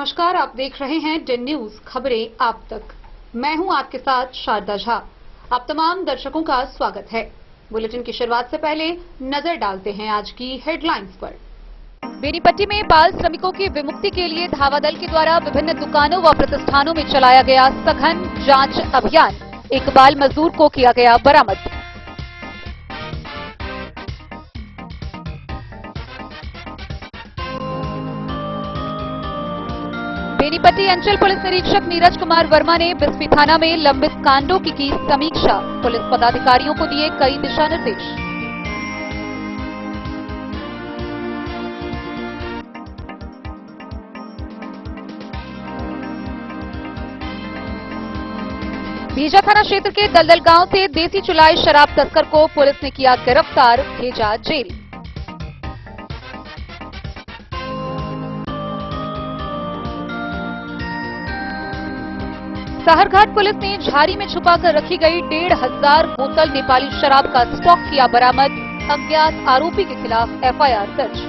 नमस्कार, आप देख रहे हैं डेन न्यूज खबरें आप तक। मैं हूं आपके साथ शारदा झा। आप तमाम दर्शकों का स्वागत है। बुलेटिन की शुरुआत से पहले नजर डालते हैं आज की हेडलाइंस पर। बेनीपट्टी में बाल श्रमिकों की विमुक्ति के लिए धावा दल के द्वारा विभिन्न दुकानों व प्रतिष्ठानों में चलाया गया सघन जांच अभियान। एक बाल मजदूर को किया गया बरामद। बेनीपट्टी अंचल पुलिस निरीक्षक नीरज कुमार वर्मा ने बिस्फी थाना में लंबित कांडों की समीक्षा। पुलिस पदाधिकारियों को दिए कई दिशा निर्देश। भीजा थाना क्षेत्र के दलदल गांव से देसी चुलाई शराब तस्कर को पुलिस ने किया गिरफ्तार, भेजा जेल। साहरघाट पुलिस ने झारी में छुपाकर रखी गई 1500 बोतल नेपाली शराब का स्टॉक किया बरामद। अज्ञात आरोपी के खिलाफ एफआईआर दर्ज।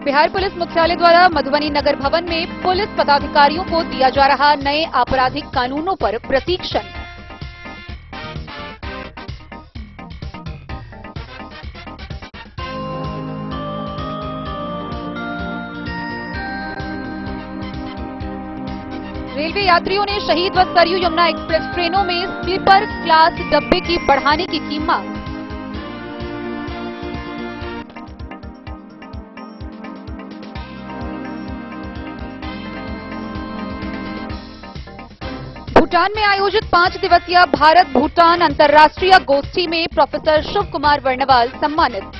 बिहार पुलिस मुख्यालय द्वारा मधुबनी नगर भवन में पुलिस पदाधिकारियों को दिया जा रहा नए आपराधिक कानूनों पर प्रशिक्षण। रेलवे यात्रियों ने शहीद व सरयू यमुना एक्सप्रेस ट्रेनों में स्लीपर क्लास डब्बे की बढ़ाने की मांग। भूटान में आयोजित 5 दिवसीय भारत भूटान अंतर्राष्ट्रीय गोष्ठी में प्रोफेसर शिव कुमार वर्णवाल सम्मानित।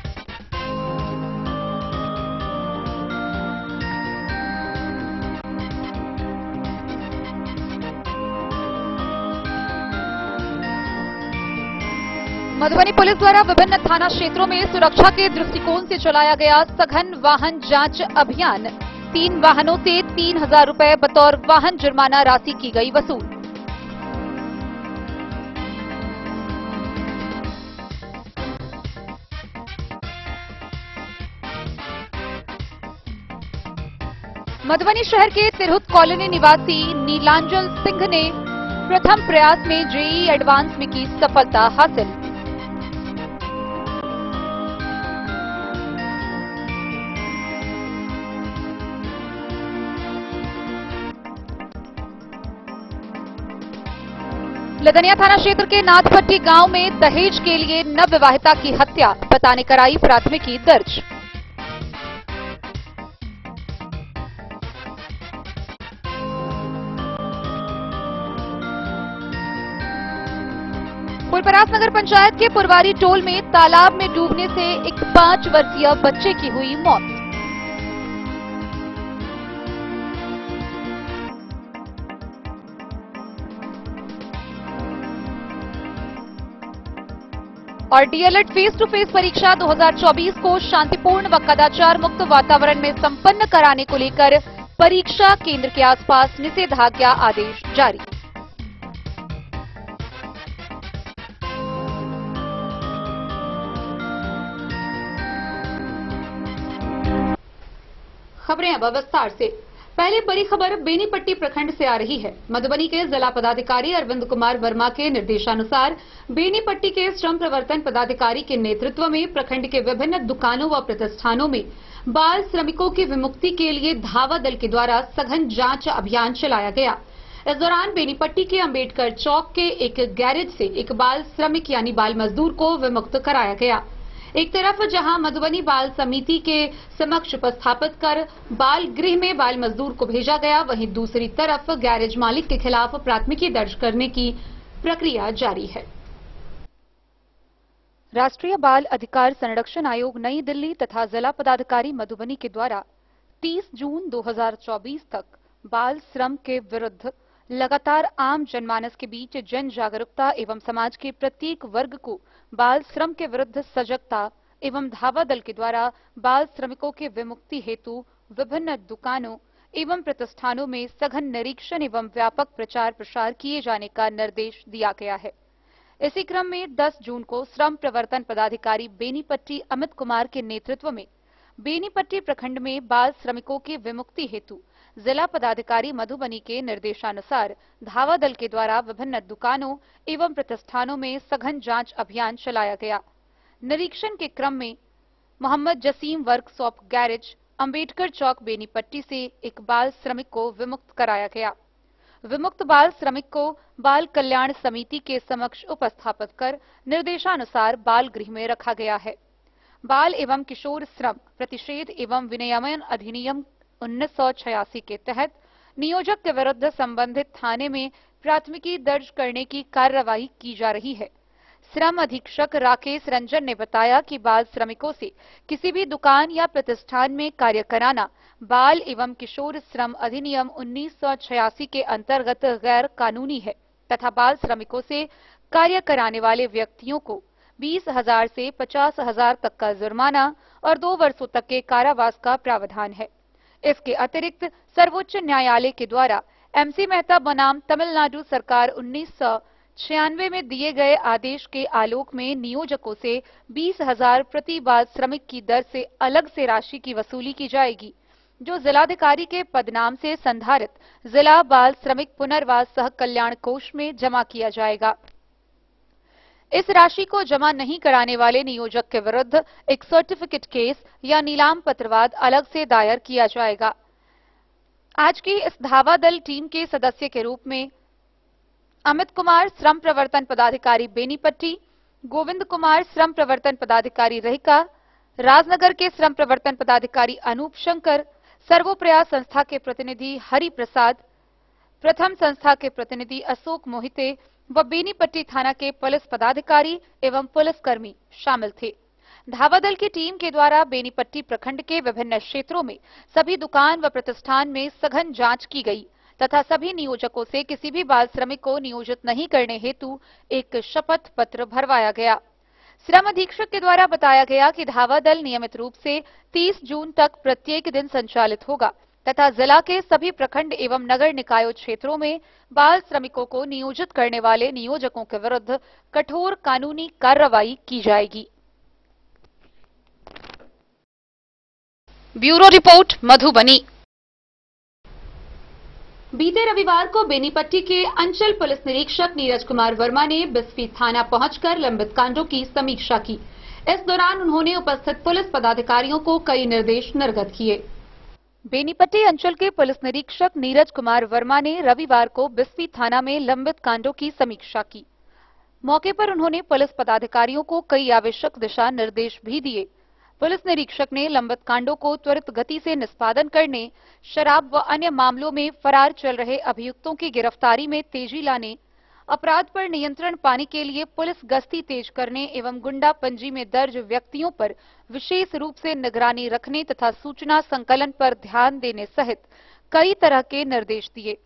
मधुबनी पुलिस द्वारा विभिन्न थाना क्षेत्रों में सुरक्षा के दृष्टिकोण से चलाया गया सघन वाहन जांच अभियान। 3 वाहनों से 3000 रुपए बतौर वाहन जुर्माना राशि की गई वसूल। मधुबनी शहर के तिरहुत कॉलोनी निवासी नीलांजल सिंह ने प्रथम प्रयास में जेईई एडवांस में की सफलता हासिल। लदनिया थाना क्षेत्र के नाथपट्टी गांव में दहेज के लिए नवविवाहिता की हत्या, पता ने कराई प्राथमिकी दर्ज। फुलपरास नगर पंचायत के पुरवारी टोल में तालाब में डूबने से एक 5 वर्षीय बच्चे की हुई मौत। और डीएलएड फेस टू फेस परीक्षा 2024 को शांतिपूर्ण व कदाचार मुक्त वातावरण में संपन्न कराने को लेकर परीक्षा केंद्र के आसपास निषेधाज्ञा आदेश जारी। खबरें अब विस्तार से। पहले बड़ी खबर बेनीपट्टी प्रखंड से आ रही है। मधुबनी के जिला पदाधिकारी अरविंद कुमार वर्मा के निर्देशानुसार बेनीपट्टी के श्रम प्रवर्तन पदाधिकारी के नेतृत्व में प्रखंड के विभिन्न दुकानों व प्रतिष्ठानों में बाल श्रमिकों की विमुक्ति के लिए धावा दल के द्वारा सघन जांच अभियान चलाया गया। इस दौरान बेनीपट्टी के अंबेडकर चौक के एक गैरेज से एक बाल श्रमिक यानी बाल मजदूर को विमुक्त कराया गया। एक तरफ जहां मधुबनी बाल समिति के समक्ष उपस्थापित कर बाल गृह में बाल मजदूर को भेजा गया, वहीं दूसरी तरफ गैरेज मालिक के खिलाफ प्राथमिकी दर्ज करने की प्रक्रिया जारी है। राष्ट्रीय बाल अधिकार संरक्षण आयोग नई दिल्ली तथा जिला पदाधिकारी मधुबनी के द्वारा 30 जून 2024 तक बाल श्रम के विरुद्ध लगातार आम जनमानस के बीच जन जागरूकता एवं समाज के प्रत्येक वर्ग को बाल श्रम के विरुद्ध सजगता एवं धावा दल के द्वारा बाल श्रमिकों के विमुक्ति हेतु विभिन्न दुकानों एवं प्रतिष्ठानों में सघन निरीक्षण एवं व्यापक प्रचार प्रसार किए जाने का निर्देश दिया गया है। इसी क्रम में 10 जून को श्रम प्रवर्तन पदाधिकारी बेनीपट्टी अमित कुमार के नेतृत्व में बेनीपट्टी प्रखंड में बाल श्रमिकों की विमुक्ति हेतु जिला पदाधिकारी मधुबनी के निर्देशानुसार धावा दल के द्वारा विभिन्न दुकानों एवं प्रतिष्ठानों में सघन जांच अभियान चलाया गया। निरीक्षण के क्रम में मोहम्मद जसीम वर्कशॉप गैरेज अंबेडकर चौक बेनीपट्टी से एक बाल श्रमिक को विमुक्त कराया गया। विमुक्त बाल श्रमिक को बाल कल्याण समिति के समक्ष उपस्थापित कर निर्देशानुसार बाल गृह में रखा गया है। बाल एवं किशोर श्रम प्रतिषेध एवं विनियमन अधिनियम 1986 के तहत नियोजक के विरुद्ध संबंधित थाने में प्राथमिकी दर्ज करने की कार्रवाई की जा रही है। श्रम अधीक्षक राकेश रंजन ने बताया कि बाल श्रमिकों से किसी भी दुकान या प्रतिष्ठान में कार्य कराना बाल एवं किशोर श्रम अधिनियम 1986 के अंतर्गत गैर कानूनी है तथा बाल श्रमिकों से कार्य कराने वाले व्यक्तियों को 20,000 से 50,000 तक का जुर्माना और 2 वर्षों तक के कारावास का प्रावधान है। इसके अतिरिक्त सर्वोच्च न्यायालय के द्वारा एमसी मेहता बनाम तमिलनाडु सरकार 1996 में दिए गए आदेश के आलोक में नियोजकों से 20,000 प्रति बाल श्रमिक की दर से अलग से राशि की वसूली की जाएगी, जो जिलाधिकारी के पदनाम से संधारित जिला बाल श्रमिक पुनर्वास सह कल्याण कोष में जमा किया जाएगा। इस राशि को जमा नहीं कराने वाले नियोजक के विरुद्ध एक सर्टिफिकेट केस या नीलाम पत्रवाद अलग से दायर किया जाएगा। आज की इस धावा दल टीम के सदस्य के रूप में अमित कुमार श्रम प्रवर्तन पदाधिकारी बेनीपट्टी, गोविंद कुमार श्रम प्रवर्तन पदाधिकारी रहिका, राजनगर के श्रम प्रवर्तन पदाधिकारी अनूप शंकर, सर्वोप्रयास संस्था के प्रतिनिधि हरि प्रसाद, प्रथम संस्था के प्रतिनिधि अशोक मोहिते व बेनीपट्टी थाना के पुलिस पदाधिकारी एवं पुलिसकर्मी शामिल थे। धावा दल की टीम के द्वारा बेनीपट्टी प्रखंड के विभिन्न क्षेत्रों में सभी दुकान व प्रतिष्ठान में सघन जांच की गई तथा सभी नियोजकों से किसी भी बाल श्रमिक को नियोजित नहीं करने हेतु एक शपथ पत्र भरवाया गया। श्रम अधीक्षक के द्वारा बताया गया कि धावा दल नियमित रूप से 30 जून तक प्रत्येक दिन संचालित होगा तथा जिला के सभी प्रखंड एवं नगर निकायों क्षेत्रों में बाल श्रमिकों को नियोजित करने वाले नियोजकों के विरुद्ध कठोर कानूनी कार्रवाई की जाएगी। Bureau report Madhubani. बीते रविवार को बेनीपट्टी के अंचल पुलिस निरीक्षक नीरज कुमार वर्मा ने बिस्फी थाना पहुंचकर लंबित कांडों की समीक्षा की। इस दौरान उन्होंने उपस्थित पुलिस पदाधिकारियों को कई निर्देश निर्गत किए। बेनीपट्टी अंचल के पुलिस निरीक्षक नीरज कुमार वर्मा ने रविवार को बिस्फी थाना में लंबित कांडों की समीक्षा की। मौके पर उन्होंने पुलिस पदाधिकारियों को कई आवश्यक दिशा निर्देश भी दिए। पुलिस निरीक्षक ने लंबित कांडों को त्वरित गति से निष्पादन करने, शराब व अन्य मामलों में फरार चल रहे अभियुक्तों की गिरफ्तारी में तेजी लाने, अपराध पर नियंत्रण पाने के लिए पुलिस गश्ती तेज करने एवं गुंडा पंजी में दर्ज व्यक्तियों पर विशेष रूप से निगरानी रखने तथा सूचना संकलन पर ध्यान देने सहित कई तरह के निर्देश दिए।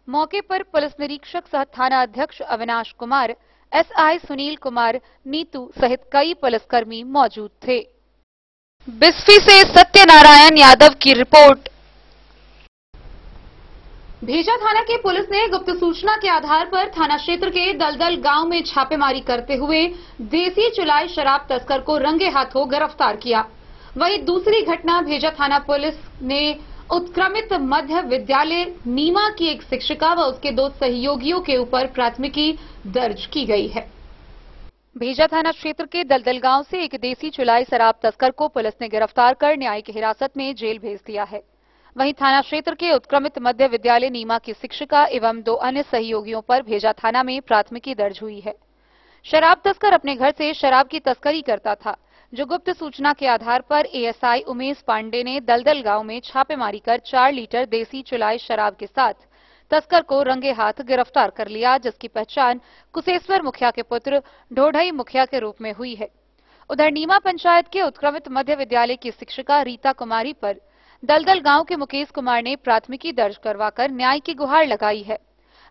मौके पर पुलिस निरीक्षक सह थाना अध्यक्ष अविनाश कुमार, एसआई सुनील कुमार, नीतू सहित कई पुलिसकर्मी मौजूद थे। बिस्फी से सत्यनारायण यादव की रिपोर्ट। भेजा थाना की पुलिस ने गुप्त सूचना के आधार पर थाना क्षेत्र के दलदल गांव में छापेमारी करते हुए देसी चुलाई शराब तस्कर को रंगे हाथों गिरफ्तार किया। वहीं दूसरी घटना भेजा थाना पुलिस ने उत्क्रमित मध्य विद्यालय नीमा की एक शिक्षिका व उसके 2 सहयोगियों के ऊपर प्राथमिकी दर्ज की गई है। भेजा थाना क्षेत्र के दलदल गांव से एक देसी चुलाई शराब तस्कर को पुलिस ने गिरफ्तार कर न्यायिक हिरासत में जेल भेज दिया है। वहीं थाना क्षेत्र के उत्क्रमित मध्य विद्यालय नीमा की शिक्षिका एवं 2 अन्य सहयोगियों पर भेजा थाना में प्राथमिकी दर्ज हुई है। शराब तस्कर अपने घर से शराब की तस्करी करता था, जो गुप्त सूचना के आधार पर एएसआई उमेश पांडे ने दलदल गांव में छापेमारी कर 4 लीटर देसी चुलाई शराब के साथ तस्कर को रंगे हाथ गिरफ्तार कर लिया, जिसकी पहचान कुशेश्वर मुखिया के पुत्र ढोढई मुखिया के रूप में हुई है। उधर नीमा पंचायत के उत्क्रमित मध्य विद्यालय की शिक्षिका रीता कुमारी पर दलदल गांव के मुकेश कुमार ने प्राथमिकी दर्ज करवाकर न्याय की गुहार लगाई है।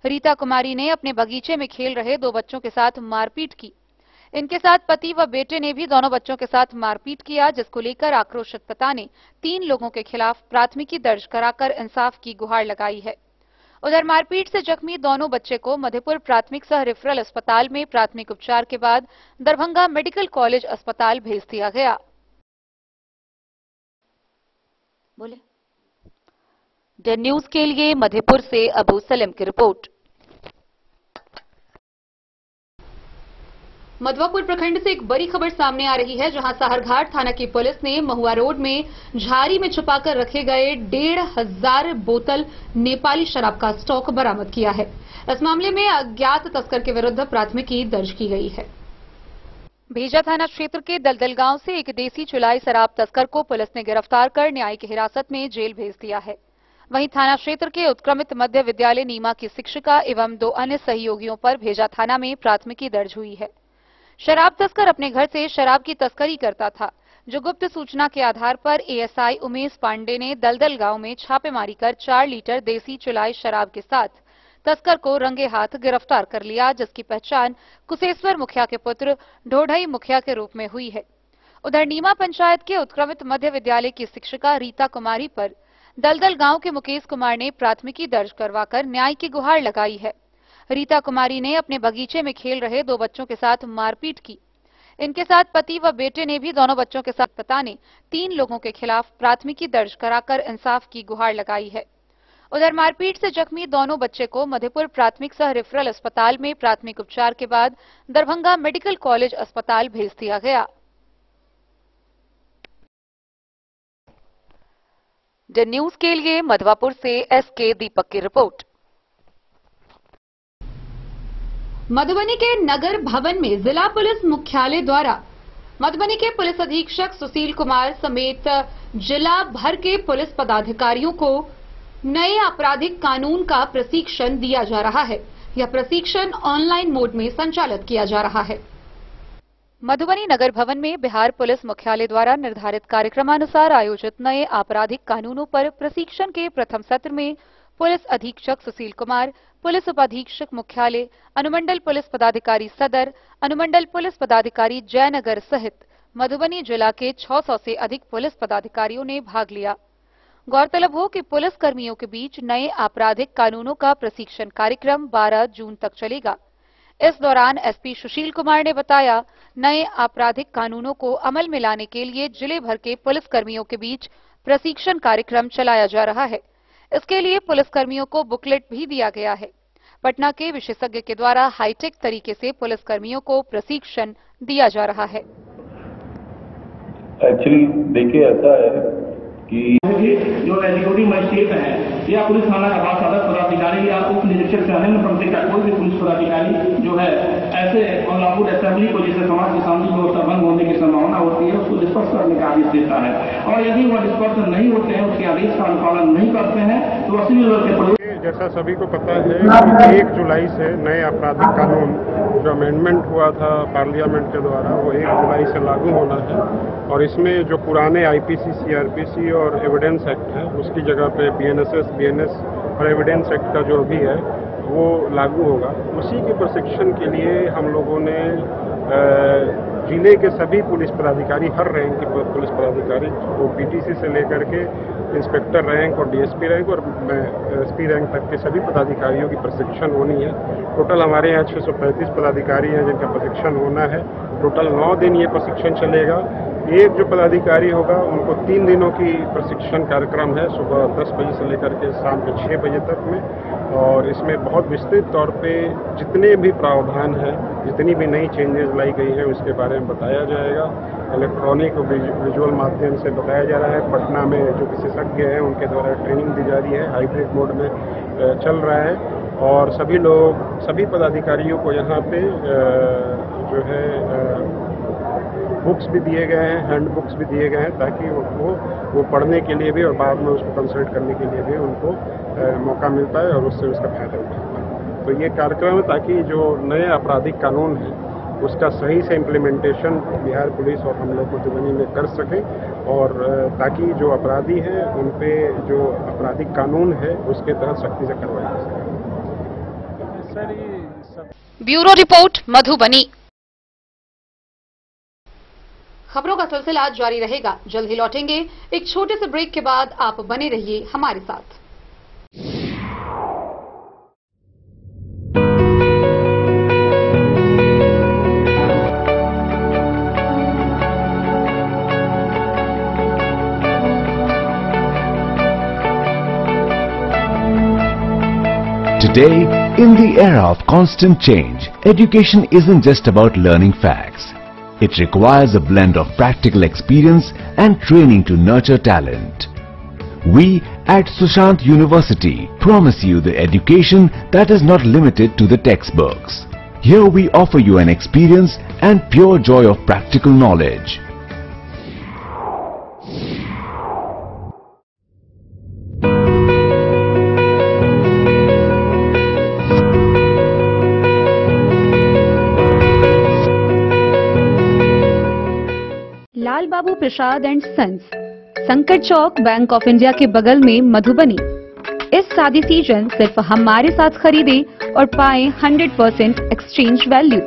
रीता कुमारी ने अपने बगीचे में खेल रहे 2 बच्चों के साथ मारपीट की। इनके साथ पति व बेटे ने भी दोनों बच्चों के साथ मारपीट किया, जिसको लेकर आक्रोशित पिता ने 3 लोगों के खिलाफ प्राथमिकी दर्ज कराकर इंसाफ की गुहार लगाई है। उधर मारपीट से जख्मी दोनों बच्चे को मधेपुर प्राथमिक सह रेफरल अस्पताल में प्राथमिक उपचार के बाद दरभंगा मेडिकल कॉलेज अस्पताल भेज दिया गया। द न्यूज के लिए मधेपुर से अबू सलेम की रिपोर्ट। मधवापुर प्रखंड से एक बड़ी खबर सामने आ रही है, जहां साहरघाट थाना की पुलिस ने महुआ रोड में झाड़ी में छुपाकर रखे गए 1500 बोतल नेपाली शराब का स्टॉक बरामद किया है। इस मामले में अज्ञात तस्कर के विरुद्ध प्राथमिकी दर्ज की गई है। भेजा थाना क्षेत्र के दलदल गांव से एक देसी चुलाई शराब तस्कर को पुलिस ने गिरफ्तार कर न्यायिक हिरासत में जेल भेज दिया है। वहीं थाना क्षेत्र के उत्क्रमित मध्य विद्यालय नीमा की शिक्षिका एवं 2 अन्य सहयोगियों पर भेजा थाना में प्राथमिकी दर्ज हुई है। शराब तस्कर अपने घर से शराब की तस्करी करता था, जो गुप्त सूचना के आधार पर एएसआई उमेश पांडे ने दलदल गांव में छापेमारी कर 4 लीटर देसी चुलाई शराब के साथ तस्कर को रंगे हाथ गिरफ्तार कर लिया, जिसकी पहचान कुशेश्वर मुखिया के पुत्र ढोढई मुखिया के रूप में हुई है। उधर नीमा पंचायत के उत्क्रमित मध्य विद्यालय की शिक्षिका रीता कुमारी पर दलदल गांव के मुकेश कुमार ने प्राथमिकी दर्ज करवाकर न्याय की गुहार लगाई है। रीता कुमारी ने अपने बगीचे में खेल रहे 2 बच्चों के साथ मारपीट की। इनके साथ पति व बेटे ने भी दोनों बच्चों के साथ पता ने 3 लोगों के खिलाफ प्राथमिकी दर्ज कराकर इंसाफ की गुहार लगाई है। उधर मारपीट से जख्मी दोनों बच्चे को मधेपुर प्राथमिक सह रेफरल अस्पताल में प्राथमिक उपचार के बाद दरभंगा मेडिकल कॉलेज अस्पताल भेज दिया गया। द न्यूज के लिए मधवापुर से एसके दीपक की रिपोर्ट। मधुबनी के नगर भवन में जिला पुलिस मुख्यालय द्वारा मधुबनी के पुलिस अधीक्षक सुशील कुमार समेत जिला भर के पुलिस पदाधिकारियों को नए आपराधिक कानून का प्रशिक्षण दिया जा रहा है। यह प्रशिक्षण ऑनलाइन मोड में संचालित किया जा रहा है। मधुबनी नगर भवन में बिहार पुलिस मुख्यालय द्वारा निर्धारित कार्यक्रमानुसार आयोजित नए आपराधिक कानूनों पर प्रशिक्षण के प्रथम सत्र में पुलिस अधीक्षक सुशील कुमार, पुलिस उपाधीक्षक मुख्यालय, अनुमंडल पुलिस पदाधिकारी सदर, अनुमंडल पुलिस पदाधिकारी जयनगर सहित मधुबनी जिला के 600 से अधिक पुलिस पदाधिकारियों ने भाग लिया। गौरतलब हो कि पुलिस कर्मियों के बीच नए आपराधिक कानूनों का प्रशिक्षण कार्यक्रम 12 जून तक चलेगा। इस दौरान एसपी सुशील कुमार ने बताया, नए आपराधिक कानूनों को अमल में लाने के लिए जिले भर के पुलिस कर्मियों के बीच प्रशिक्षण कार्यक्रम चलाया जा रहा है। इसके लिए पुलिस कर्मियों को बुकलेट भी दिया गया है। पटना के विशेषज्ञ के द्वारा हाईटेक तरीके से पुलिस कर्मियों को प्रशिक्षण दिया जा रहा है। एक्चुअली देखिए ऐसा है कि जो एग्जीक्यूटिव मजिस्ट्रेट है या पुलिस थाना का सदस्य पदाधिकारी या उप निरीक्षक से अन्य पंक्ति का कोई भी पुलिस पदाधिकारी जो है ऐसे अनलॉफुल असेंबली को जिससे समाज की शांति व्यवस्था भंग होने की संभावना होती है उसको डिस्पर्स करने का आदेश देता है, और यदि वह डिस्पर्स नहीं होते हैं, उसके आदेश का अनुपालन नहीं करते हैं तो असीम लेवल के पुलिस। जैसा सभी को पता है कि 1 जुलाई से नए आपराधिक कानून जो अमेंडमेंट हुआ था पार्लियामेंट के द्वारा वो 1 जुलाई से लागू होना है, और इसमें जो पुराने आईपीसी, सीआरपीसी और एविडेंस एक्ट है उसकी जगह पे बीएनएसएस, बीएनएस और एविडेंस एक्ट का जो भी है वो लागू होगा। उसी के प्रशिक्षण के लिए हम लोगों ने जिले के सभी पुलिस पदाधिकारी, हर रैंक के पुलिस पदाधिकारी, वो पीटीसी से लेकर के इंस्पेक्टर रैंक और डीएसपी रैंक और एसपी रैंक तक के सभी पदाधिकारियों की प्रशिक्षण होनी है। टोटल हमारे यहाँ 635 पदाधिकारी हैं जिनका प्रशिक्षण होना है। टोटल 9 दिन ये प्रशिक्षण चलेगा। एक जो पदाधिकारी होगा उनको 3 दिनों की प्रशिक्षण कार्यक्रम है, सुबह 10 बजे से लेकर के शाम के 6 बजे तक में, और इसमें बहुत विस्तृत तौर पे जितने भी प्रावधान हैं, जितनी भी नई चेंजेस लाई गई हैं उसके बारे में बताया जाएगा। इलेक्ट्रॉनिक और विजुअल माध्यम से बताया जा रहा है। पटना में जो विशेषज्ञ हैं उनके द्वारा ट्रेनिंग दी जा रही है, हाइब्रिड मोड में चल रहा है, और सभी पदाधिकारियों को यहाँ पे जो है बुक्स भी दिए गए हैं, हैंड बुक्स भी दिए गए हैं, ताकि वो पढ़ने के लिए भी और बाद में उसको कंसल्ट करने के लिए भी उनको मौका मिलता है और उससे उसका फायदा उठाता है। तो ये कार्यक्रम है ताकि जो नए आपराधिक कानून है उसका सही से इम्प्लीमेंटेशन बिहार पुलिस और हम लोग मधुबनी में कर सकें, और ताकि जो अपराधी हैं उन पे जो आपराधिक कानून है उसके तहत सख्ती से कार्रवाई हो सके। Bureau report Madhubani. खबरों का सिलसिला जारी रहेगा, जल्द ही लौटेंगे एक छोटे से ब्रेक के बाद। आप बने रहिए हमारे साथ। Today, in the era of constant change, education isn't just about learning facts. It requires a blend of practical experience and training to nurture talent. We at Sushant University promise you the education that is not limited to the textbooks. Here we offer you an experience and pure joy of practical knowledge. Lal Babu Prasad and sons, Sankat Chowk, bank of India के बगल में, मधुबनी। इस शादी season सिर्फ हमारे साथ खरीदे और पाए 100% एक्सचेंज वैल्यू।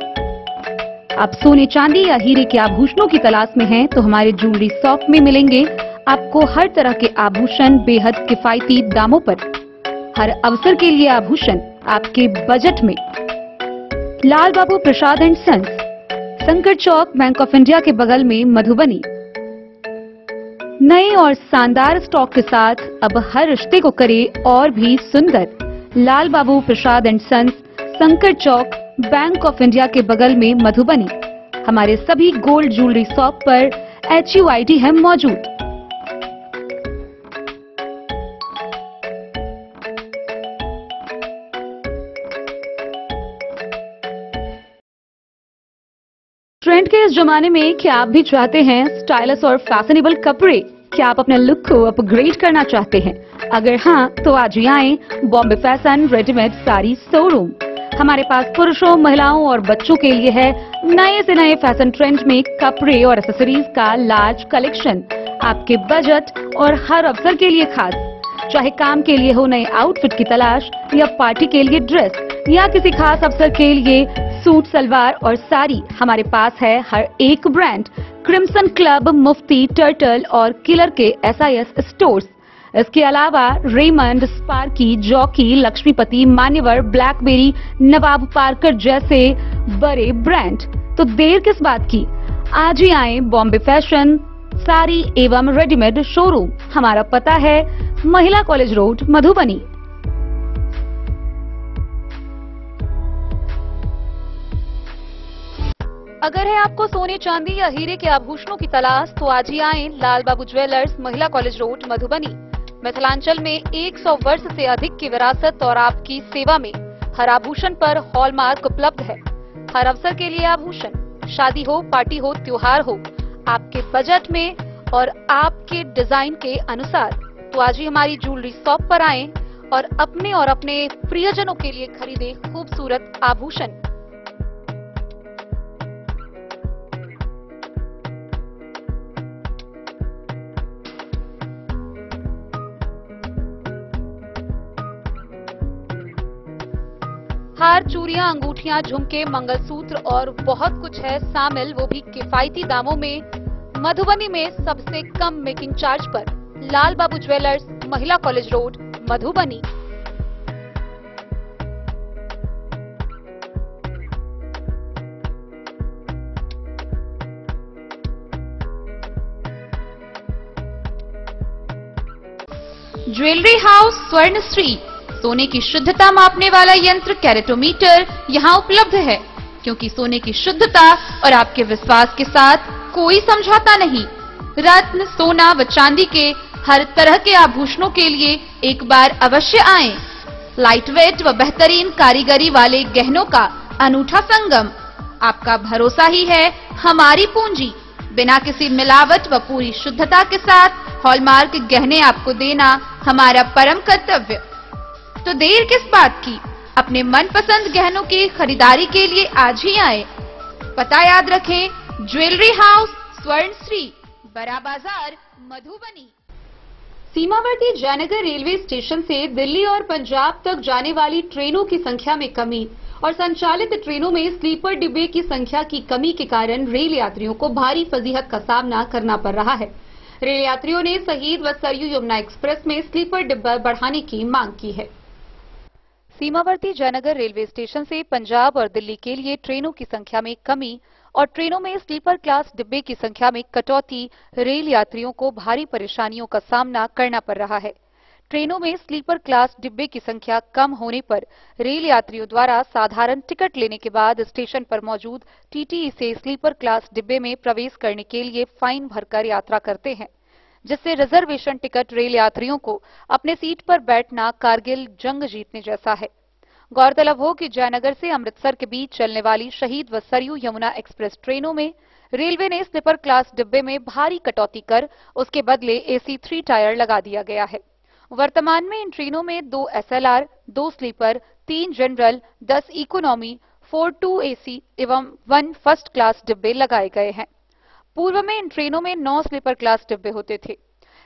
आप सोने चांदी या हीरे के आभूषणों की तलाश में हैं तो हमारे ज्वेलरी शॉप में मिलेंगे आपको हर तरह के आभूषण बेहद किफायती दामों पर। हर अवसर के लिए आभूषण आपके बजट में। लाल Babu Prasad and sons, Sankat Chowk, bank of India के बगल में, मधुबनी। नए और शानदार स्टॉक के साथ अब हर रिश्ते को करे और भी सुंदर। लाल Babu Prasad and sons, Sankat Chowk, bank of India के बगल में, मधुबनी। हमारे सभी गोल्ड ज्वेलरी शॉप पर HUID है मौजूद। ट्रेंड के इस जमाने में क्या आप भी चाहते हैं स्टाइलिश और फैशनेबल कपड़े? क्या आप अपने लुक को अपग्रेड करना चाहते हैं? अगर हाँ, तो आज ही आएं Bombay fashion readymade sari showroom. हमारे पास पुरुषों, महिलाओं और बच्चों के लिए है नए से नए फैशन ट्रेंड में कपड़े और एक्सेसरीज का लार्ज कलेक्शन। आपके बजट और हर अवसर के लिए खास। चाहे काम के लिए हो नए आउटफिट की तलाश, या पार्टी के लिए ड्रेस, या किसी खास अवसर के लिए सूट, सलवार और साड़ी, हमारे पास है हर एक ब्रांड। क्रिम्सन क्लब, मुफ्ती, टर्टल और किलर के SIS स्टोर्स। इसके अलावा रेमंड, स्पार्की, जॉकी, लक्ष्मीपति, मान्यवर, ब्लैकबेरी, नवाब पार्कर जैसे बड़े ब्रांड। तो देर किस बात की, आज ही आए बॉम्बे फैशन साड़ी एवं रेडीमेड शोरूम। हमारा पता है महिला कॉलेज रोड, मधुबनी। अगर है आपको सोने चांदी या हीरे के आभूषणों की तलाश तो आज ही आएं लाल बाबू ज्वेलर्स, महिला कॉलेज रोड, मधुबनी। मिथिलांचल में 100 वर्ष से अधिक की विरासत और आपकी सेवा में हर आभूषण पर हॉलमार्क उपलब्ध है। हर अवसर के लिए आभूषण, शादी हो, पार्टी हो, त्योहार हो, आपके बजट में और आपके डिजाइन के अनुसार। तो आज ही हमारी ज्वेलरी शॉप पर आएं और अपने प्रियजनों के लिए खरीदे खूबसूरत आभूषण। हार, चूड़ियां, अंगूठियां, झुमके, मंगलसूत्र और बहुत कुछ है शामिल, वो भी किफायती दामों में। मधुबनी में सबसे कम मेकिंग चार्ज पर। लाल बाबू ज्वेलर्स, महिला college road, Madhubani. Jewellery house स्वर्ण श्री, सोने की शुद्धता मापने वाला यंत्र कैरेटोमीटर यहाँ उपलब्ध है, क्योंकि सोने की शुद्धता और आपके विश्वास के साथ कोई समझौता नहीं। रत्न, सोना व चांदी के हर तरह के आभूषणों के लिए एक बार अवश्य आएं। लाइट वेट व बेहतरीन कारीगरी वाले गहनों का अनूठा संगम। आपका भरोसा ही है हमारी पूंजी। बिना किसी मिलावट व पूरी शुद्धता के साथ हॉलमार्क गहने आपको देना हमारा परम कर्तव्य। तो देर किस बात की, अपने मनपसंद गहनों की खरीदारी के लिए आज ही आए। पता याद रखें, ज्वेलरी हाउस स्वर्ण श्री, बड़ा बाजार, मधुबनी। सीमावर्ती जयनगर रेलवे स्टेशन से दिल्ली और पंजाब तक जाने वाली ट्रेनों की संख्या में कमी और संचालित ट्रेनों में स्लीपर डिब्बे की संख्या की कमी के कारण रेल यात्रियों को भारी फजीहत का सामना करना पड़ रहा है। रेल यात्रियों ने शहीद व सरयू यमुना एक्सप्रेस में स्लीपर डिब्बा बढ़ाने की मांग की है। सीमावर्ती जयनगर रेलवे स्टेशन से पंजाब और दिल्ली के लिए ट्रेनों की संख्या में कमी और ट्रेनों में स्लीपर क्लास डिब्बे की संख्या में कटौती रेल यात्रियों को भारी परेशानियों का सामना करना पड़ रहा है। ट्रेनों में स्लीपर क्लास डिब्बे की संख्या कम होने पर रेल यात्रियों द्वारा साधारण टिकट लेने के बाद स्टेशन पर मौजूद टीटीई से स्लीपर क्लास डिब्बे में प्रवेश करने के लिए फाइन भरकर यात्रा करते हैं, जिससे रिजर्वेशन टिकट रेल यात्रियों को अपने सीट पर बैठना कारगिल जंग जीतने जैसा है। गौरतलब हो कि जयनगर से अमृतसर के बीच चलने वाली शहीद व सरयू यमुना एक्सप्रेस ट्रेनों में रेलवे ने स्लीपर क्लास डिब्बे में भारी कटौती कर उसके बदले एसी 3 टायर लगा दिया गया है। वर्तमान में इन ट्रेनों में 2 SLR, 2 sleeper, 3 general, 10 economy, 4 2 AC एवं 1 फर्स्ट क्लास डिब्बे लगाए गए हैं। पूर्व में इन ट्रेनों में 9 स्लीपर क्लास डिब्बे होते थे।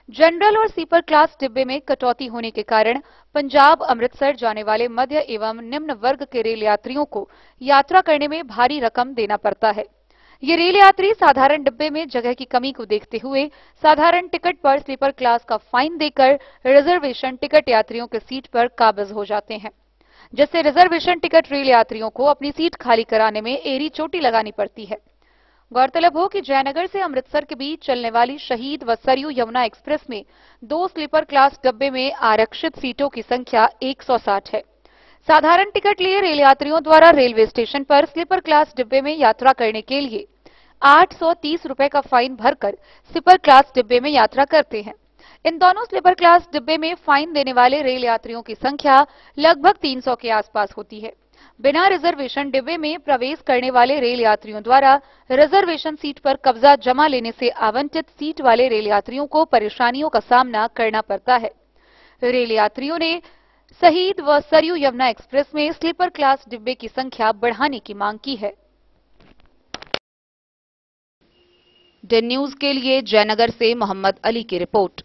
जनरल और स्लीपर क्लास डिब्बे में कटौती होने के कारण पंजाब अमृतसर जाने वाले मध्य एवं निम्न वर्ग के रेल यात्रियों को यात्रा करने में भारी रकम देना पड़ता है। ये रेल यात्री साधारण डिब्बे में जगह की कमी को देखते हुए साधारण टिकट पर स्लीपर क्लास का फाइन देकर रिजर्वेशन टिकट यात्रियों के सीट पर काबिज हो जाते हैं, जिससे रिजर्वेशन टिकट रेल यात्रियों को अपनी सीट खाली कराने में एड़ी चोटी लगानी पड़ती है। गौरतलब हो कि जयनगर से अमृतसर के बीच चलने वाली शहीद व सरयू यमुना एक्सप्रेस में 2 स्लीपर क्लास डिब्बे में आरक्षित सीटों की संख्या 160 है। साधारण टिकट लिए रेल यात्रियों द्वारा रेलवे स्टेशन पर स्लीपर क्लास डिब्बे में यात्रा करने के लिए 830 रुपए का फाइन भरकर स्लीपर क्लास डिब्बे में यात्रा करते हैं। इन दोनों स्लीपर क्लास डिब्बे में फाइन देने वाले रेल यात्रियों की संख्या लगभग 300 के आसपास होती है। बिना रिजर्वेशन डिब्बे में प्रवेश करने वाले रेल यात्रियों द्वारा रिजर्वेशन सीट पर कब्जा जमा लेने से आवंटित सीट वाले रेल यात्रियों को परेशानियों का सामना करना पड़ता है। रेल यात्रियों ने शहीद व सरयू यमुना एक्सप्रेस में स्लीपर क्लास डिब्बे की संख्या बढ़ाने की मांग की है। डेन न्यूज के लिए जयनगर से मोहम्मद अली की रिपोर्ट।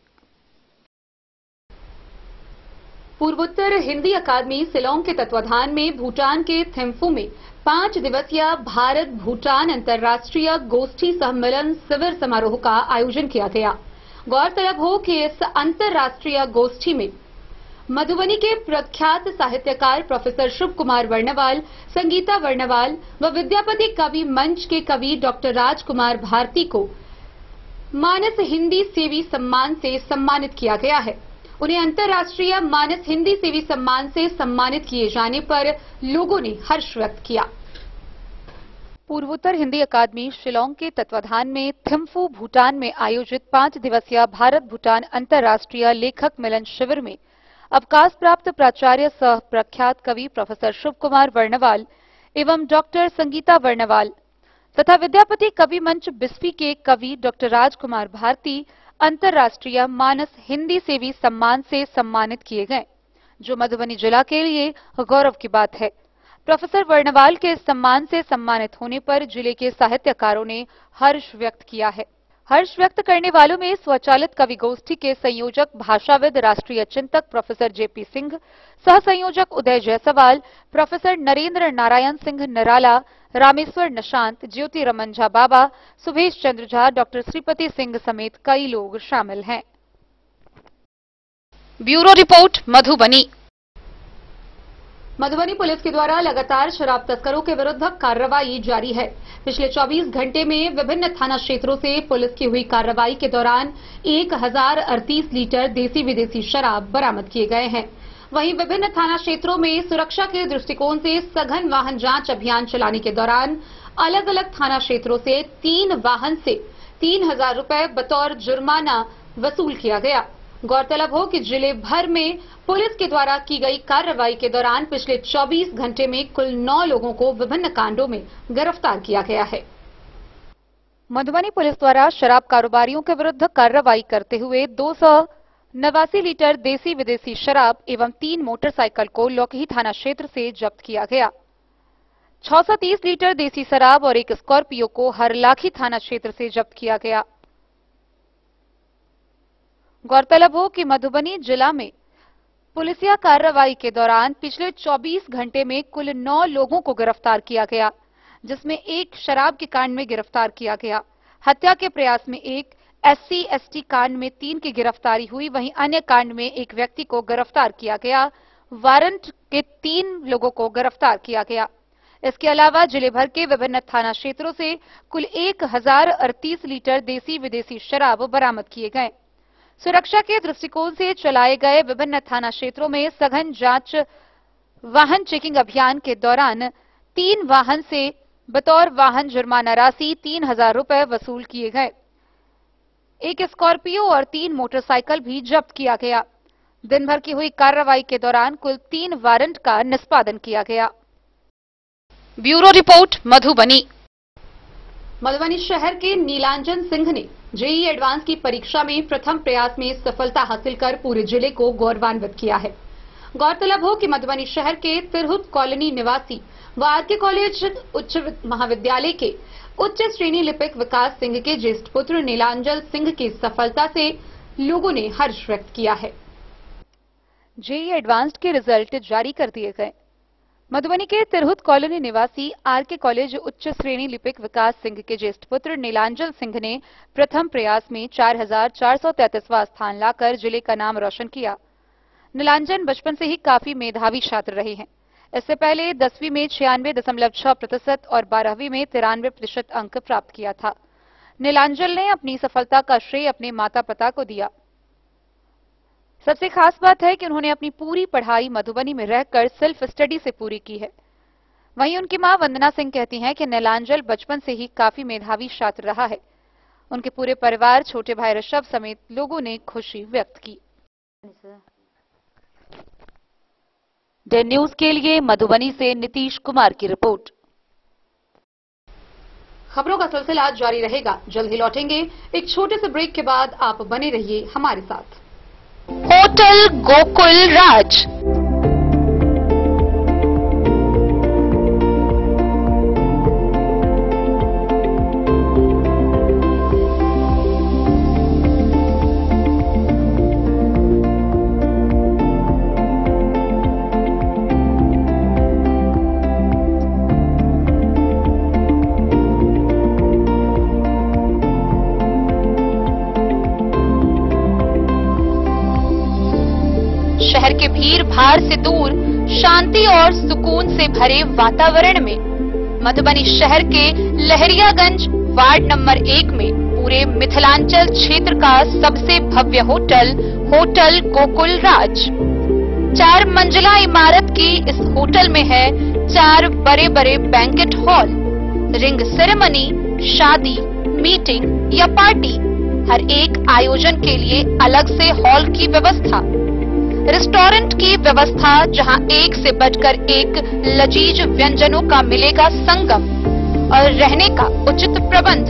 पूर्वोत्तर हिंदी अकादमी शिलांग के तत्वाधान में भूटान के थिम्फू में 5 दिवसीय भारत भूटान अंतर्राष्ट्रीय गोष्ठी सम्मेलन शिविर समारोह का आयोजन किया गया। गौरतलब हो कि इस अंतर्राष्ट्रीय गोष्ठी में मधुबनी के प्रख्यात साहित्यकार प्रोफेसर शुभ कुमार वर्णवाल, संगीता वर्णवाल व विद्यापति कवि मंच के कवि डॉक्टर राजकुमार भारती को मानस हिंदी सेवी सम्मान से सम्मानित किया गया है। उन्हें अंतर्राष्ट्रीय मानस हिंदी सेवी सम्मान से सम्मानित किए जाने पर लोगों ने हर्ष व्यक्त किया। पूर्वोत्तर हिंदी अकादमी शिलांग के तत्वाधान में थिम्फू भूटान में आयोजित 5 दिवसीय भारत भूटान अंतर्राष्ट्रीय लेखक मिलन शिविर में अवकाश प्राप्त प्राचार्य सह प्रख्यात कवि प्रोफेसर शुभ कुमार वर्णवाल एवं डॉक्टर संगीता वर्णवाल तथा विद्यापति कवि मंच बिस्फी के कवि डॉक्टर राजकुमार भारती अंतर्राष्ट्रीय मानस हिंदी सेवी सम्मान से सम्मानित किए गए, जो मधुबनी जिला के लिए गौरव की बात है। प्रोफेसर वर्णवाल के इस सम्मान से सम्मानित होने पर जिले के साहित्यकारों ने हर्ष व्यक्त किया है। हर्ष व्यक्त करने वालों में स्वचालित कवि गोष्ठी के संयोजक भाषाविद राष्ट्रीय चिंतक प्रोफेसर जेपी सिंह, सह संयोजक उदय जायसवाल, प्रोफेसर नरेंद्र नारायण सिंह निराला, रामेश्वर निशांत, ज्योति रमन झा बाबा, सुभेश चंद्र झा, डॉक्टर श्रीपति सिंह समेत कई लोग शामिल हैं। Bureau report Madhubani. Madhubani police के द्वारा लगातार शराब तस्करों के विरुद्ध कार्रवाई जारी है। पिछले 24 घंटे में विभिन्न थाना क्षेत्रों से पुलिस की हुई कार्रवाई के दौरान 1038 लीटर देसी विदेशी शराब बरामद किए गए हैं। वहीं विभिन्न थाना क्षेत्रों में सुरक्षा के दृष्टिकोण से सघन वाहन जांच अभियान चलाने के दौरान अलग अलग थाना क्षेत्रों से 3 वाहन से 3000 रुपए बतौर जुर्माना वसूल किया गया। गौरतलब हो कि जिले भर में पुलिस के द्वारा की गई कार्रवाई के दौरान पिछले 24 घंटे में कुल 9 लोगों को विभिन्न कांडों में गिरफ्तार किया गया है। मधुबनी पुलिस द्वारा शराब कारोबारियों के विरुद्ध कार्रवाई करते हुए 289 लीटर देसी विदेशी शराब एवं 3 मोटरसाइकिल को लौकही थाना क्षेत्र से जब्त किया गया। 630 लीटर देसी शराब और 1 स्कॉर्पियो को हरलाखी थाना क्षेत्र से जब्त किया गया। गौरतलब हो कि मधुबनी जिला में पुलिसिया कार्रवाई के दौरान पिछले 24 घंटे में कुल 9 लोगों को गिरफ्तार किया गया, जिसमें 1 शराब के कांड में गिरफ्तार किया गया। हत्या के प्रयास में 1, SC/ST कांड में 3 की गिरफ्तारी हुई। वहीं अन्य कांड में 1 व्यक्ति को गिरफ्तार किया गया। वारंट के 3 लोगों को गिरफ्तार किया गया। इसके अलावा जिले भर के विभिन्न थाना क्षेत्रों से कुल 1038 लीटर देसी विदेशी शराब बरामद किए गए। सुरक्षा के दृष्टिकोण से चलाए गए विभिन्न थाना क्षेत्रों में सघन जांच वाहन चेकिंग अभियान के दौरान 3 वाहन से बतौर वाहन जुर्माना राशि 3,000 रुपए वसूल किए गए। एक स्कॉर्पियो और 3 मोटरसाइकिल भी जब्त किया गया। दिन भर की हुई कार्रवाई के दौरान कुल 3 वारंट का निष्पादन किया गया। Bureau report Madhubani. मधुबनी शहर के नीलांजन सिंह ने जेईई एडवांस की परीक्षा में प्रथम प्रयास में सफलता हासिल कर पूरे जिले को गौरवान्वित किया है। गौरतलब हो कि मधुबनी शहर के तिरहुत कॉलोनी निवासी व आरके कॉलेज उच्च महाविद्यालय के उच्च श्रेणी लिपिक विकास सिंह के ज्येष्ठ पुत्र नीलांजन सिंह की सफलता से लोगों ने हर्ष व्यक्त किया है। जेईई एडवांस के रिजल्ट जारी कर दिए गए। मधुबनी के तिरहुत कॉलोनी निवासी आरके कॉलेज उच्च श्रेणी लिपिक विकास सिंह के ज्येष्ठ पुत्र नीलांजन सिंह ने प्रथम प्रयास में 4,433वां स्थान लाकर जिले का नाम रोशन किया। नीलांजन बचपन से ही काफी मेधावी छात्र रहे हैं। इससे पहले 10वीं में 96.6% और 12वीं में 93% अंक प्राप्त किया था। नीलांजन ने अपनी सफलता का श्रेय अपने माता पिता को दिया। सबसे खास बात है कि उन्होंने अपनी पूरी पढ़ाई मधुबनी में रहकर सेल्फ स्टडी से पूरी की है। वहीं उनकी मां वंदना सिंह कहती हैं कि नीलांजन बचपन से ही काफी मेधावी छात्र रहा है। उनके पूरे परिवार, छोटे भाई ऋषभ समेत लोगों ने खुशी व्यक्त की। डे न्यूज के लिए मधुबनी से नीतीश कुमार की रिपोर्ट। खबरों का सिलसिला जारी रहेगा। जल्द ही लौटेंगे एक छोटे से ब्रेक के बाद। आप बने रहिए हमारे साथ। होटल गोकुल राज। शहर के भीड़ भाड़ से दूर शांति और सुकून से भरे वातावरण में मधुबनी शहर के लहरियागंज वार्ड नंबर 1 में पूरे मिथिलांचल क्षेत्र का सबसे भव्य होटल होटल गोकुल राज। 4 मंजिला इमारत की इस होटल में है 4 बड़े बड़े बैंकेट हॉल, रिंग सेरेमनी, शादी, मीटिंग या पार्टी, हर एक आयोजन के लिए अलग से हॉल की व्यवस्था, रेस्टोरेंट की व्यवस्था जहां एक से बढ़कर एक लजीज व्यंजनों का मिलेगा संगम और रहने का उचित प्रबंध,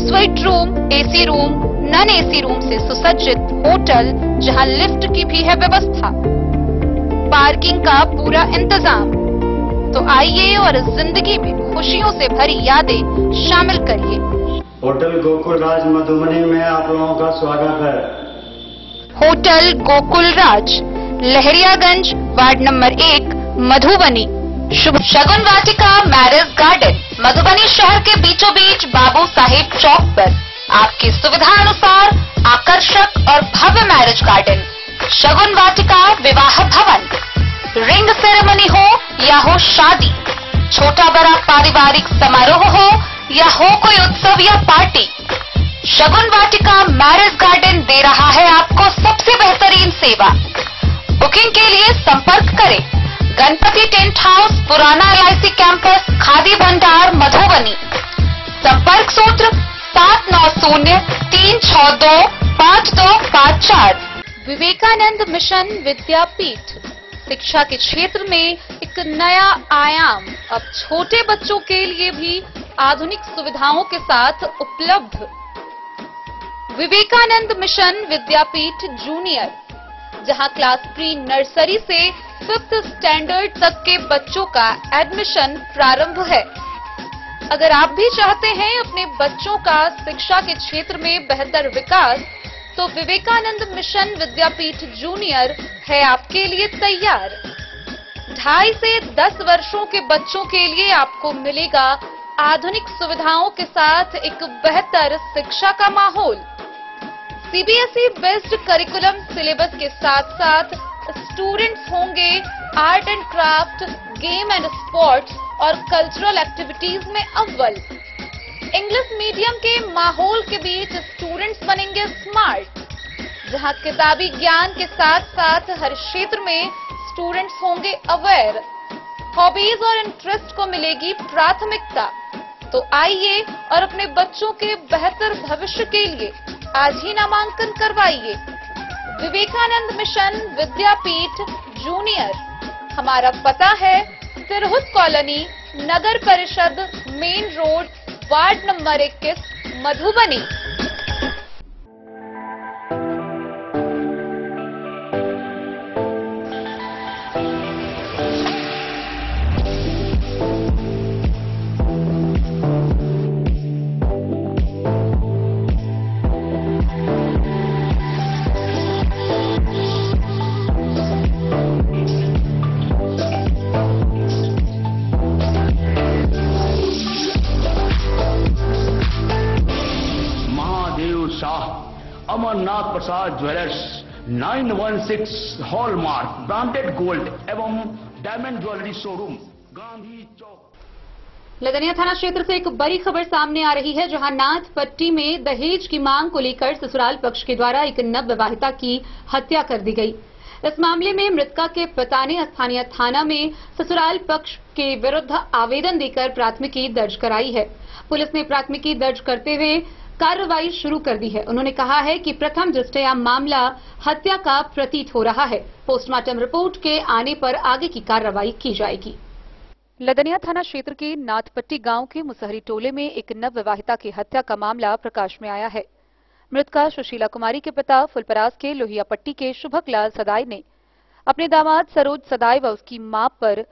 suite room, AC room, non AC room से सुसज्जित होटल जहां लिफ्ट की भी है व्यवस्था, पार्किंग का पूरा इंतजाम। तो आइए और इस जिंदगी में खुशियों से भरी यादें शामिल करिए। होटल गोकुल राज मधुबनी में आप लोगों का स्वागत है। होटल गोकुल राज, लहरियागंज वार्ड नंबर 1 मधुबनी। शुभ शगुन वाटिका मैरिज गार्डन मधुबनी शहर के बीचों बीच बाबू साहेब चौक पर आपकी सुविधा अनुसार आकर्षक और भव्य मैरिज गार्डन, शगुन वाटिका विवाह भवन, रिंग सेरेमनी हो या हो शादी, छोटा बड़ा पारिवारिक समारोह हो या हो कोई उत्सव या पार्टी, शगुन वाटिका मैरिज गार्डन दे रहा है आपको सबसे बेहतरीन सेवा। बुकिंग के लिए संपर्क करें गणपति टेंट हाउस, पुराना LIC कैंपस, खादी भंडार मधुबनी। संपर्क सूत्र 7903625254। विवेकानंद मिशन विद्यापीठ शिक्षा के क्षेत्र में एक नया आयाम अब छोटे बच्चों के लिए भी आधुनिक सुविधाओं के साथ उपलब्ध। विवेकानंद मिशन विद्यापीठ जूनियर, जहां क्लास प्री नर्सरी से 5th स्टैंडर्ड तक के बच्चों का एडमिशन प्रारंभ है। अगर आप भी चाहते हैं अपने बच्चों का शिक्षा के क्षेत्र में बेहतर विकास, तो विवेकानंद मिशन विद्यापीठ जूनियर है आपके लिए तैयार। 2.5 से 10 वर्षों के बच्चों के लिए आपको मिलेगा आधुनिक सुविधाओं के साथ एक बेहतर शिक्षा का माहौल। CBSE बेस्ड करिकुलम सिलेबस के साथ साथ स्टूडेंट्स होंगे art and craft, game and sports और कल्चरल एक्टिविटीज में अव्वल। इंग्लिश मीडियम के माहौल के बीच स्टूडेंट्स बनेंगे स्मार्ट। जहां किताबी ज्ञान के साथ साथ हर क्षेत्र में स्टूडेंट्स होंगे अवेयर। हॉबीज और इंटरेस्ट को मिलेगी प्राथमिकता। तो आइए और अपने बच्चों के बेहतर भविष्य के लिए आज ही नामांकन करवाइए। Vivekananda mission Vidyapeeth junior. हमारा पता है तिरहुत कॉलोनी, नगर परिषद, main road, ward number 21, Madhubani. Amarnath Prasad jewellers 916 hallmark branded gold एवं diamond jewellery showroom, Gandhi Chowk. Ladania थाना क्षेत्र से एक बड़ी खबर सामने आ रही है, जहां नाथ पट्टी में दहेज की मांग को लेकर ससुराल पक्ष के द्वारा एक नवविवाहिता की हत्या कर दी गई। इस मामले में मृतका के पिता ने स्थानीय थाना में ससुराल पक्ष के विरुद्ध आवेदन देकर प्राथमिकी दर्ज कराई है। पुलिस ने प्राथमिकी दर्ज करते हुए कार्रवाई शुरू कर दी है। उन्होंने कहा है कि प्रथम दृष्टया मामला हत्या का प्रतीत हो रहा है। पोस्टमार्टम रिपोर्ट के आने पर आगे की कार्रवाई की जाएगी। लदनिया थाना क्षेत्र के नाथपट्टी गांव के मुसहरी टोले में एक नवविवाहिता की हत्या का मामला प्रकाश में आया है। मृतका सुशीला कुमारी के पिता फुलपरास के लोहिया पट्टी के शुभक लाल सदाई ने अपने दामाद सरोज सदाई व उसकी मां पर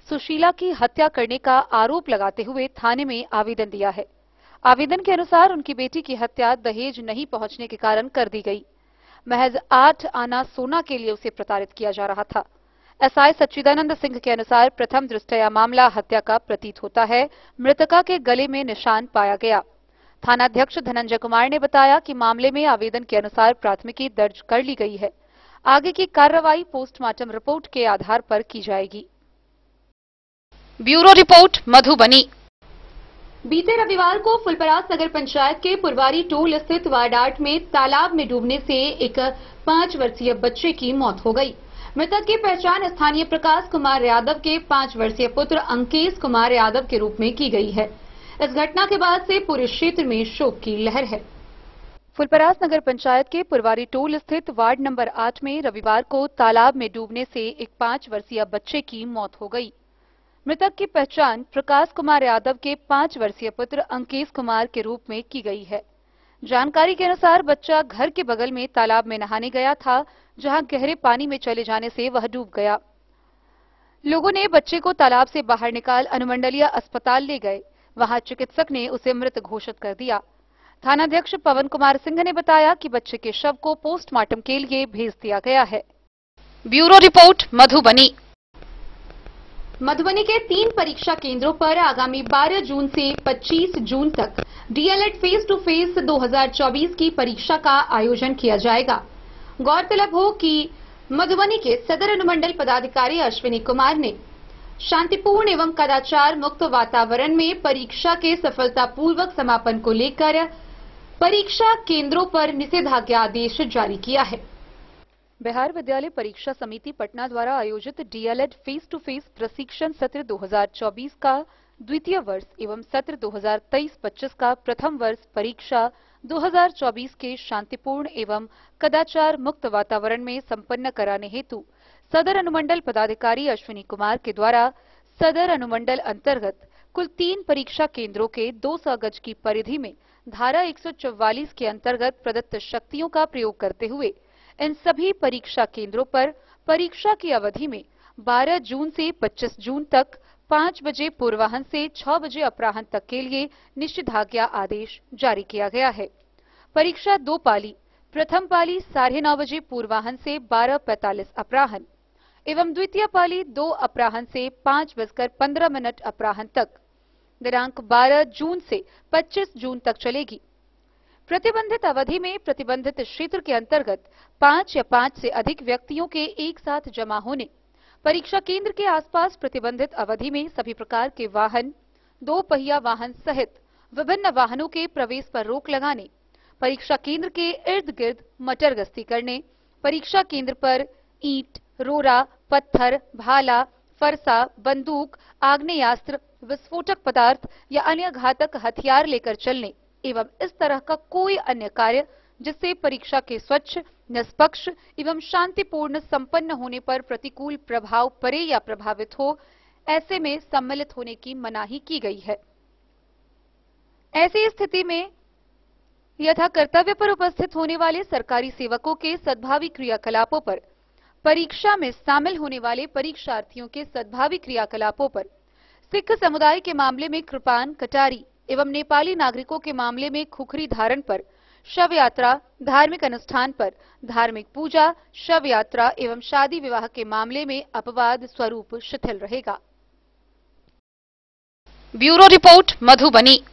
सुशीला की हत्या करने का आरोप लगाते हुए थाने में आवेदन दिया है। आवेदन के अनुसार उनकी बेटी की हत्या दहेज नहीं पहुंचने के कारण कर दी गई। महज 8 आना सोना के लिए उसे प्रताड़ित किया जा रहा था। एसआई सच्चिदानंद सिंह के अनुसार प्रथम दृष्टया मामला हत्या का प्रतीत होता है। मृतका के गले में निशान पाया गया। थानाध्यक्ष धनंजय कुमार ने बताया कि मामले में आवेदन के अनुसार प्राथमिकी दर्ज कर ली गई है। आगे की कार्रवाई पोस्टमार्टम रिपोर्ट के आधार पर की जाएगी। Bureau report, Madhubani. बीते रविवार को फुलपरास नगर पंचायत के पुरवारी टोल स्थित वार्ड 8 में तालाब में डूबने से एक 5 वर्षीय बच्चे की मौत हो गई। मृतक की पहचान स्थानीय प्रकाश कुमार यादव के 5 वर्षीय पुत्र अंकेश कुमार यादव के रूप में की गई है। इस घटना के बाद से पूरे क्षेत्र में शोक की लहर है। फुलपरास नगर पंचायत के पुरवारी टोल स्थित वार्ड नंबर 8 में रविवार को तालाब में डूबने से एक 5 वर्षीय बच्चे की मौत हो गई। मृतक की पहचान प्रकाश कुमार यादव के 5 वर्षीय पुत्र अंकेश कुमार के रूप में की गई है। जानकारी के अनुसार बच्चा घर के बगल में तालाब में नहाने गया था, जहां गहरे पानी में चले जाने से वह डूब गया। लोगों ने बच्चे को तालाब से बाहर निकाल अनुमंडलीय अस्पताल ले गए। वहां चिकित्सक ने उसे मृत घोषित कर दिया। थानाध्यक्ष पवन कुमार सिंह ने बताया कि बच्चे के शव को पोस्टमार्टम के लिए भेज दिया गया है। Bureau report, Madhubani. मधुबनी के 3 परीक्षा केंद्रों पर आगामी 12 जून से 25 जून तक डीएलएड फेस टू फेस 2024 की परीक्षा का आयोजन किया जाएगा। गौरतलब हो कि मधुबनी के सदर अनुमंडल पदाधिकारी अश्विनी कुमार ने शांतिपूर्ण एवं कदाचार मुक्त वातावरण में परीक्षा के सफलतापूर्वक समापन को लेकर परीक्षा केंद्रों पर निषेधाज्ञा आदेश जारी किया है। बिहार विद्यालय परीक्षा समिति पटना द्वारा आयोजित डीएलएड फेस टू फेस प्रशिक्षण सत्र 2024 का द्वितीय वर्ष एवं सत्र 2023-25 का प्रथम वर्ष परीक्षा 2024 के शांतिपूर्ण एवं कदाचार मुक्त वातावरण में संपन्न कराने हेतु सदर अनुमंडल पदाधिकारी अश्विनी कुमार के द्वारा सदर अनुमंडल अंतर्गत कुल 3 परीक्षा केंद्रों के 200 गज की परिधि में धारा 144 के अंतर्गत प्रदत्त शक्तियों का प्रयोग करते हुए इन सभी परीक्षा केंद्रों पर परीक्षा की अवधि में 12 जून से 25 जून तक 5 बजे पूर्वाह्न से 6 बजे अपराह्न तक के लिए निषेधाज्ञा आदेश जारी किया गया है। परीक्षा 2 पाली, प्रथम पाली 9:30 बजे पूर्वाह्न से 12:45 अपराह्न एवं द्वितीय पाली 2 अपराह्न से 5:15 अपराह्न तक दिनांक 12 जून से 25 जून तक चलेगी। प्रतिबंधित अवधि में प्रतिबंधित क्षेत्र के अंतर्गत 5 या 5 से अधिक व्यक्तियों के एक साथ जमा होने, परीक्षा केंद्र के आसपास प्रतिबंधित अवधि में सभी प्रकार के वाहन, 2 पहिया वाहन सहित विभिन्न वाहनों के प्रवेश पर रोक लगाने, परीक्षा केंद्र के इर्द गिर्द मटर गश्ती करने, परीक्षा केंद्र पर ईंट, रोरा, पत्थर, भाला, फरसा, बंदूक, आग्नेयास्त्र, विस्फोटक पदार्थ या अन्य घातक हथियार लेकर चलने एवं इस तरह का कोई अन्य कार्य जिससे परीक्षा के स्वच्छ, निष्पक्ष एवं शांतिपूर्ण संपन्न होने पर प्रतिकूल प्रभाव पड़े या प्रभावित हो, ऐसे में सम्मिलित होने की मनाही की गई है। ऐसी स्थिति में यथा कर्तव्य पर उपस्थित होने वाले सरकारी सेवकों के सद्भावी क्रियाकलापों पर, परीक्षा में शामिल होने वाले परीक्षार्थियों के सद्भावी क्रियाकलापों पर, सिख समुदाय के मामले में कृपान, कटारी एवं नेपाली नागरिकों के मामले में खुखरी धारण पर, शव यात्रा, धार्मिक अनुष्ठान पर, धार्मिक पूजा, शव यात्रा एवं शादी विवाह के मामले में अपवाद स्वरूप शिथिल रहेगा। Bureau report, Madhubani.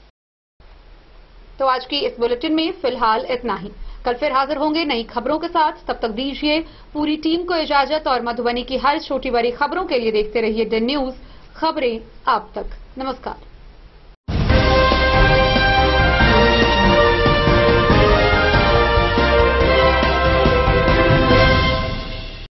तो आज की इस बुलेटिन में फिलहाल इतना ही। कल फिर हाजिर होंगे नई खबरों के साथ। तब तक दीजिए पूरी टीम को इजाजत और मधुबनी की हर छोटी बड़ी खबरों के लिए देखते रहिए DEN न्यूज, खबरें आप तक। नमस्कार।